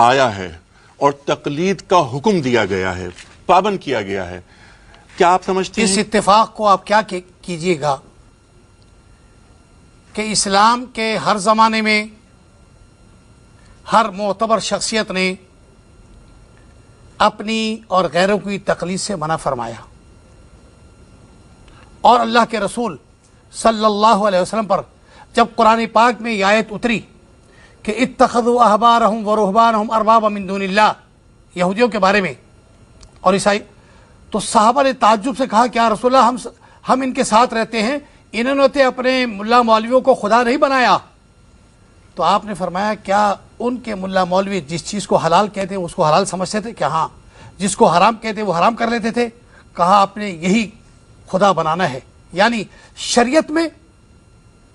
آیا ہے اور تقلید کا حکم دیا گیا ہے، پابند کیا گیا ہے، کیا آپ سمجھتے ہیں اس اتفاق کو آپ کیا کیجئے گا کہ اسلام کے ہر زمانے میں ہر معتبر شخصیت نے اپنی اور غیروں کی تقلید سے منع فرمایا، اور اللہ کے رسول صلی اللہ علیہ وسلم پر جب قرآن پاک میں یہ آیت اتری کہ اتخذوا احبارہم ورہبانہم اربابا من دون اللہ، یہودیوں کے بارے میں اور عیسائی، تو صحابہ نے تعجب سے کہا کہ یا رسول اللہ ہم ان کے ساتھ رہتے ہیں، انہوں نے اپنے ملا مولویوں کو خدا نہیں بنایا. تو آپ نے فرمایا کیا ان کے ملا مولوی جس چیز کو حلال کہتے ہیں اس کو حلال سمجھتے تھے؟ کیا ہاں. جس کو حرام کہتے وہ حرام کر لیتے تھے؟ کہا آپ نے یہی خدا بنانا ہے، یعنی شریعت میں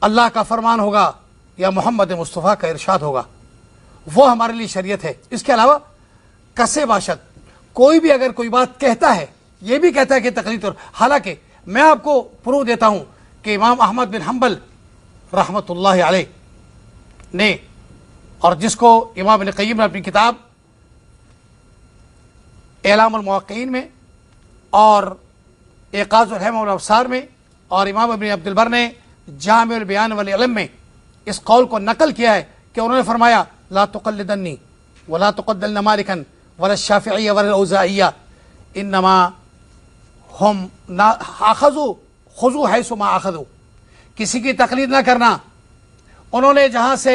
اللہ کا فرمان ہوگا یا محمد مصطفیٰ کا ارشاد ہوگا، وہ ہمارے لیے شریعت ہے. اس کے علاوہ کسے باشد کوئی بھی اگر کوئی بات کہتا ہے یہ بھی کہتا ہے کہ تقلید، اور حالانکہ میں آپ کو پروف دیتا ہوں کہ امام احمد بن حنبل رحمۃ اللہ علیہ نے، اور جس کو امام ابن قیم نے اپنی کتاب اعلام الموقعین میں اور ایقاظ الحم والابصار میں، اور امام ابن عبد البر نے جامع البیان والعلم میں اس قول کو نقل کیا ہے کہ انہوں نے فرمایا لا تقلدنی ولا تقلدن مالکا ولا الشافعی ولا الاوزاعی انما ہم خذوا حیث ما اخذوا، کسی کی تقلید نہ کرنا، انہوں نے جہاں سے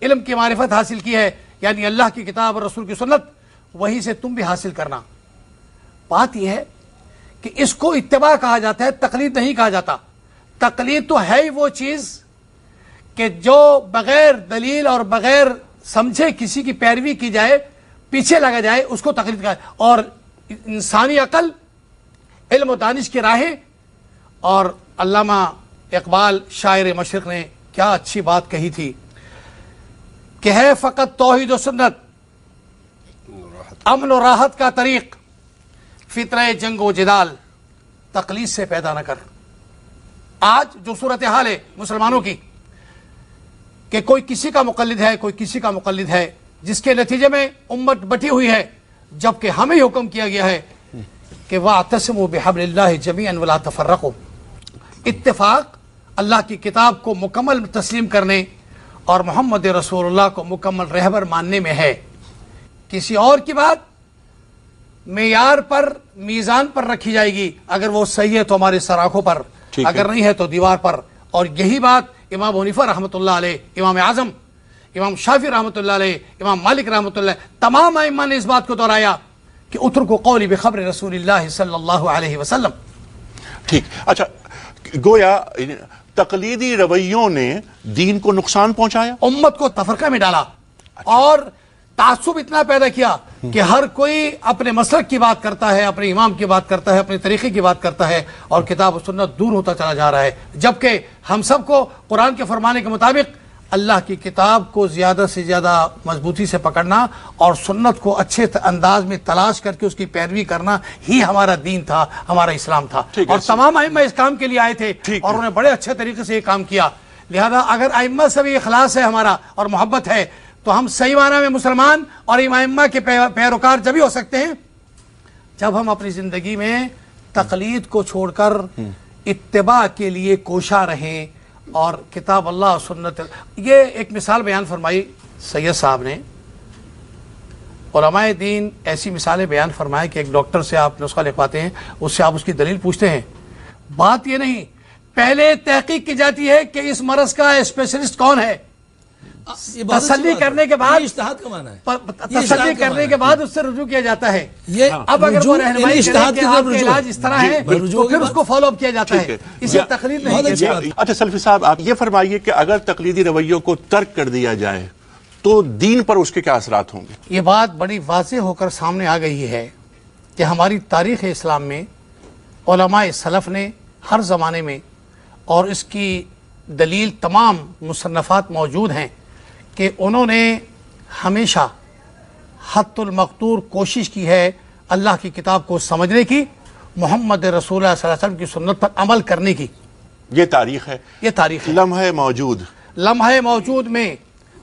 علم کی معرفت حاصل کی ہے یعنی اللہ کی کتاب اور رسول کی سنت، وہیں سے تم بھی حاصل کرنا. بات یہ ہے کہ اس کو اتباع کہا جاتا ہے، تقلید نہیں کہا جاتا. تقلید تو ہے ہی وہ چیز کہ جو بغیر دلیل اور بغیر سمجھے کسی کی پیروی کی جائے، پیچھے لگا جائے، اس کو تقلید کہا. اور انسانی عقل، علم و دانش کی راہیں، اور علامہ اقبال شاعر مشرق نے کیا اچھی بات کہی تھی کہ ہے فقط توحید و سنت، امن و راحت کا طریق، فطرہ جنگ و جدال تقلید سے پیدا نہ کر. آج جو صورتحال ہے مسلمانوں کی کہ کوئی کسی کا مقلد ہے، کوئی کسی کا مقلد ہے، جس کے نتیجے میں امت بٹی ہوئی ہے، جبکہ ہمیں حکم کیا گیا ہے کہ وَاعْتَصِمُوا بِحَبْلِ اللَّهِ جَمِيعًا وَلَا تَفَرَّقُوا. اتفاق اللہ کی کتاب کو مکمل تسلیم کرنے اور محمد رسول اللہ کو مکمل رہبر ماننے میں ہے. کسی اور کی بات معیار پر، میزان پر رکھی جائے گی، اگر وہ صحیح ہے تو ہمارے سراخوں پر، اگر نہیں ہے تو دیوار پر. اور یہی بات امام حنیفہ رحمۃ اللہ علیہ، امام اعظم، امام شافعی رحمۃ اللہ علیہ، امام مالک رحمۃ اللہ، تمام ائمہ نے اس بات کو دہرایا کہ اترکوا قولی بخبر رسول اللہ صلی اللہ علیہ وسلم. ٹھیک. اچھا، گویا تقلیدی رویوں نے دین کو نقصان پہنچایا، امت کو تفرقہ میں ڈالا، اور تعصب اتنا پیدا کیا کہ ہر کوئی اپنے مسلک کی بات کرتا ہے، اپنے امام کی بات کرتا ہے، اپنے طریقے کی بات کرتا ہے، اور کتاب و سنت دور ہوتا چلا جا رہا ہے. جبکہ ہم سب کو قرآن کے فرمانے کے مطابق اللہ کی کتاب کو زیادہ سے زیادہ مضبوطی سے پکڑنا اور سنت کو اچھے انداز میں تلاش کر کے اس کی پیروی کرنا ہی ہمارا دین تھا، ہمارا اسلام تھا. اور تمام ائمہ اس کام کے لیے آئے تھے اور انہوں نے بڑے اچھے طریقے سے یہ کام کیا. لہذا اگر ائمہ سے بھی اخلاص ہے ہمارا اور محبت ہے تو ہم صحیح معنی میں مسلمان اور ائمہ کے پیروکار جب ہی ہو سکتے ہیں جب ہم اپنی زندگی میں تقلید کو چھوڑ کر اتباع کے لیے کوشاں رہیں اور کتاب اللہ و سنت. یہ ایک مثال بیان فرمائی سید صاحب نے، علماء دین ایسی مثالیں بیان فرمائے کہ ایک ڈاکٹر سے آپ نسخہ لکھواتے ہیں، اس سے آپ اس کی دلیل پوچھتے ہیں. بات یہ نہیں، پہلے تحقیق کی جاتی ہے کہ اس مرض کا اسپیشلسٹ کون ہے، تسلی کرنے کے بعد تسلی کرنے کے بعد اس سے رجوع کیا جاتا ہے. اب اگر وہ رہنمائی کرے کہ آپ کا علاج اس طرح ہے تو پھر اس کو فالو اپ کیا جاتا ہے، اسے تقلید نہیں کہتے. اچھا سلفی صاحب، آپ یہ فرمائیے کہ اگر تقلیدی رویوں کو ترک کر دیا جائے تو دین پر اس کے کیا اثرات ہوں گے؟ یہ بات بڑی واضح ہو کر سامنے آ گئی ہے کہ ہماری تاریخ اسلام میں علماء سلف نے ہر زمانے میں، اور اس کی دلیل تمام مصنفات موجود ہیں، کہ انہوں نے ہمیشہ حد المقدور کوشش کی ہے اللہ کی کتاب کو سمجھنے کی، محمد رسول اللہ صلی اللہ علیہ وسلم کی سنت پر عمل کرنے کی. یہ تاریخ ہے، یہ تاریخ ہے. لمحہ موجود میں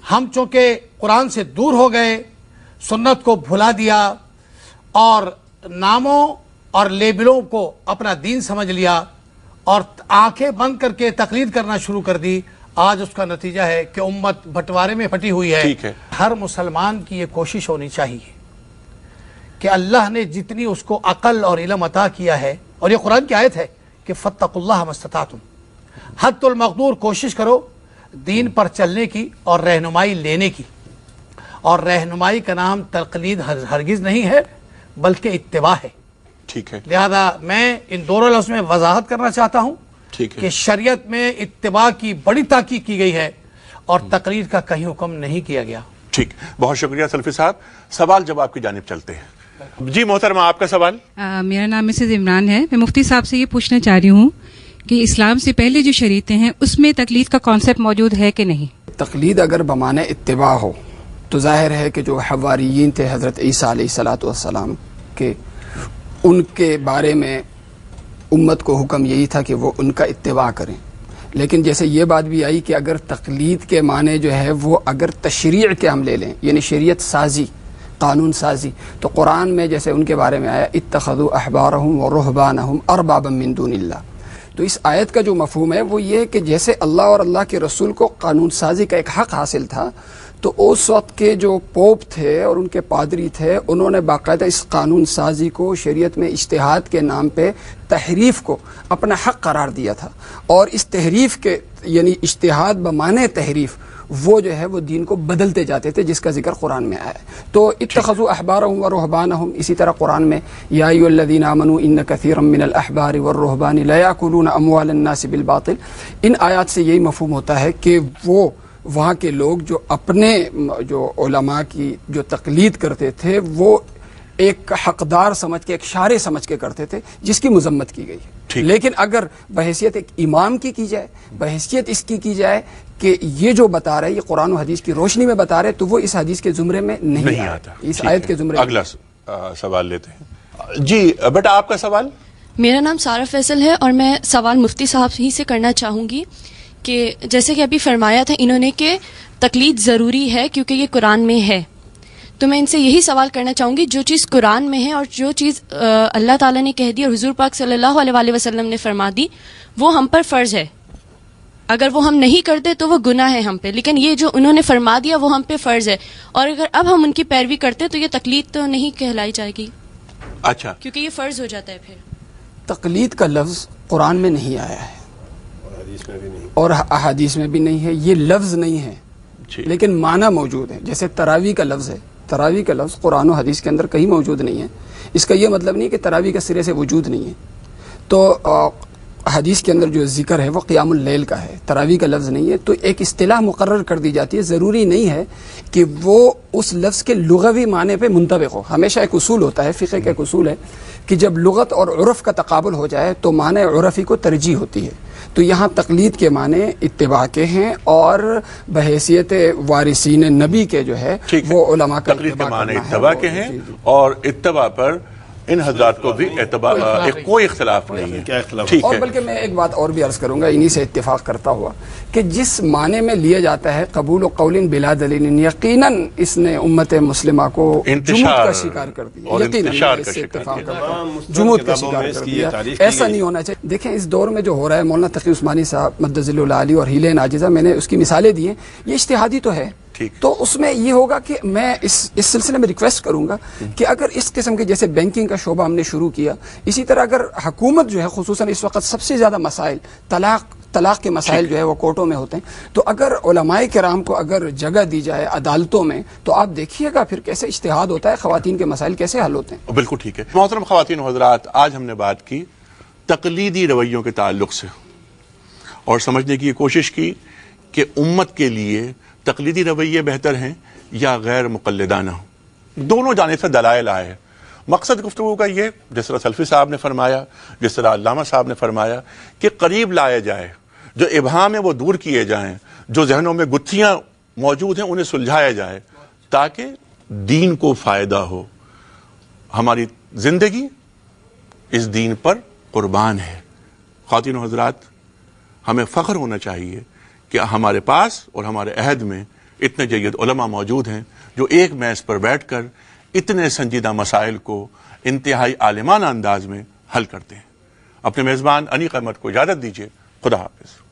ہم چونکہ قرآن سے دور ہو گئے، सुन्नत को भुला दिया और नामों और लेबलों को अपना दीन समझ लिया और आंखें बंद करके तकलीद करना शुरू कर दी, आज उसका नतीजा है कि उम्मत बंटवारे में फटी हुई है। हर मुसलमान की ये कोशिश होनी चाहिए कि अल्लाह ने जितनी उसको अकल और इल्म अता किया है, और ये कुरान की आयत है कि फत्तकुल्लाह मस्ततातुम, हद्दुल मक़दूर कोशिश करो दीन पर चलने की और रहनुमाई लेने की। और रहनुमाई का नाम तक़लीद हरगिज़ नहीं है बल्कि इत्तिबा है। ठीक है। लिहाजा मैं इन दोनों लफ्ज़ में वजाहत करना चाहता हूँ कि शरीयत में इत्तिबा की बड़ी ताकीद की गई है और तक़लीद का कहीं हुक्म नहीं किया गया। ठीक, बहुत शुक्रिया सल्फी साहब। सवाल जवाब की जानिब चलते हैं। जी मोहतरमा, आपका सवाल। मेरा नाम मिसेज इमरान है। मैं मुफ्ती साहब से ये पूछना चाह रही हूँ कि इस्लाम से पहले जो शरीयतें हैं उसमें तकलीद का कॉन्सेप्ट मौजूद है कि नहीं? तकलीद अगर बमाने इत्तिबा हो तो जाहिर है कि जो हवारियीन थे हज़रत ईसा अलैहिस्सलातु वस्सलाम के, उनके बारे में उम्मत को हुक्म यही था कि वो उनका इत्तिबा करें। लेकिन जैसे ये बात भी आई कि अगर तकलीद के माने जो है वो अगर तशरीዕ के हम ले लें, यानी शरीयत साजी, कानून साजी, तो कुरान में जैसे उनके बारे में आया इत्तखज़ू अहबारहुम व रुहबानहुम अरबाबम मिन दूनिल्लाह, तो इस आयत का जो मफहूम है वो ये है कि जैसे अल्लाह और अल्लाह के रसूल को कानून साजी का एक हक़ हासिल था, तो उस वक्त के जो पोप थे और उनके पादरी थे, उन्होंने बाकायदा इस कानून साजी को शरीयत में इज्तिहाद के नाम पे तहरीफ को अपना हक़ करार दिया था। और इस तहरीफ के यानी इज्तिहाद बमाने तहरीफ वो जो है वो दीन को बदलते जाते थे, जिसका जिक्र कुरान में आया है। तो इत्तखज़ू अहबारहुम व रुहबानहुम, इसी तरह कुरान में या अय्युहल्लज़ीना आमनू इन्न कसीरम मिनल अहबारि व रुहबानि ला याकुलूना अमवालन नास बिल बातिल, इन आयात से यही मफहूम होता है कि वो वहाँ के लोग जो अपने जो उलमा की जो तकलीद करते थे वो एक हकदार समझ के, एक शारे समझ के करते थे, जिसकी मजम्मत की गई है। लेकिन अगर बहैसियत एक इमाम की जाए, बहैसियत इसकी की जाए कि ये जो बता रहे, ये कुरान और हदीस की रोशनी में बता रहे, तो वो इस हदीस के जुमरे में नहीं आता, इस आयत के जुमरे में। अगला सवाल लेते हैं। जी बेटा, आपका सवाल। मेरा नाम सारा फैसल है और मैं सवाल मुफ्ती साहब ही से करना चाहूँगी कि जैसे कि अभी फरमाया था इन्होंने कि तकलीद ज़रूरी है क्योंकि ये कुरान में है, तो मैं इनसे यही सवाल करना चाहूँगी, जो चीज़ कुरान में है और जो चीज़ अल्लाह ताला ने कह दी और हुजूर पाक सल्लल्लाहु अलैहि वसल्लम ने फरमा दी, वो हम पर फ़र्ज़ है। अगर वो हम नहीं करते तो वो गुनाह है हम पे, लेकिन ये जो उन्होंने फरमा दिया वो हम पे फ़र्ज़ है, और अगर अब हम उनकी पैरवी करते तो ये तकलीद तो नहीं कहलाई जाएगी। अच्छा, क्योंकि ये फ़र्ज़ हो जाता है। फिर तकलीद का लफ्ज़ कुरान में नहीं आया है और अहादीस में भी नहीं है, ये लफ्ज़ नहीं है लेकिन माना मौजूद है। जैसे तरावी का लफ्ज़ है, तरावी का लफ्ज़ कुरान और हदीस के अंदर कहीं मौजूद नहीं है। इसका यह मतलब नहीं कि तरावी का सिरे से वजूद नहीं है। तो हदीस के अंदर जो जिक्र है वो क़ियामुल लैल का है, तरावी का लफ्ज़ नहीं है। तो एक इस्तिलाह मुकर्रर कर दी जाती है, ज़रूरी नहीं है कि वो उस लफ्ज़ के लुग़वी माने पे मुंतबिक हो। हमेशा एक उसूल होता है, फ़िक़्ह का एक उसूल है कि जब लुग़त और उर्फ़ का तक़ाबुल हो जाए तो माने उर्फ़ी को तरजीह होती है। तो यहाँ तकलीद के माने इत्तिबा के हैं और बहैसियत वारिसीन नबी के जो है वो उलमा का तकलीद के माने इत्तिबा के हैं और इत्तिबा पर इन हज़रात को भी कोई इख्तिलाफ नहीं है। क्या इख्तिलाफ? ठीक है। और बल्कि मैं एक बात और भी अर्ज करूंगा इन्हीं से इत्तिफाक करता हुआ कि जिस माने में लिया जाता है कबूल कौलिन बिला दलील, यकीनन इसने उम्मत मुस्लिमा को जुमूद का शिकार कर दिया, यकीनन जुमूद का शिकार कर दिया। ऐसा नहीं होना चाहिए। देखें इस दौर में जो हो रहा है, मौलाना तकी उस्मानी साहब मद्दज़िलुल आली और हीले नाजिज़ा, मैंने उसकी मिसालें दी हैं, ये इज्तिहादी तो है। तो उसमें ये होगा कि मैं इस सिलसिले में रिक्वेस्ट करूंगा कि अगर इस किस्म के जैसे बैंकिंग का शोबा हमने शुरू किया, इसी तरह अगर हुकूमत जो है खुसूसन इस वक्त सबसे ज़्यादा मसाइल तलाक के मसाइल जो है वो कोर्टों में होते हैं, तो अगर उलमाए किराम को अगर जगह दी जाए अदालतों में, तो आप देखिएगा फिर कैसे इज्तिहाद होता है, ख़वातीन के मसाइल कैसे हल होते हैं। बिल्कुल ठीक है। मोहतरम ख़वातीन व हज़रात, आज हमने बात की तकलीदी रवैयों के ताल्लुक से और समझने की कोशिश की कि उम्मत के लिए तकलीदी रवैये बेहतर हैं या गैर मुक़ल्लिदाना। दोनों जाने से दलाइल आए हैं। मकसद गुफ्तगू का ये, जिस तरह सल्फी साहब ने फरमाया, जिस तरह अल्लामा साहब ने फरमाया, कि करीब लाया जाए, जो इबहाम है वो दूर किए जाएं, जो जहनों में गुत्थियाँ मौजूद हैं उन्हें सुलझाया जाए, ताकि दीन को फ़ायदा हो। हमारी ज़िंदगी इस दीन पर कुर्बान है। ख़वातीन व हज़रात, हमें फ़ख्र होना चाहिए कि हमारे पास और हमारे अहद में اتنے جید علماء موجود ہیں جو ایک میز پر بیٹھ کر اتنے سنجیدہ مسائل کو انتہائی عالمانہ انداز میں حل کرتے ہیں. اپنے میزبان انیق احمد کو اجازت دیجیے. خدا حافظ.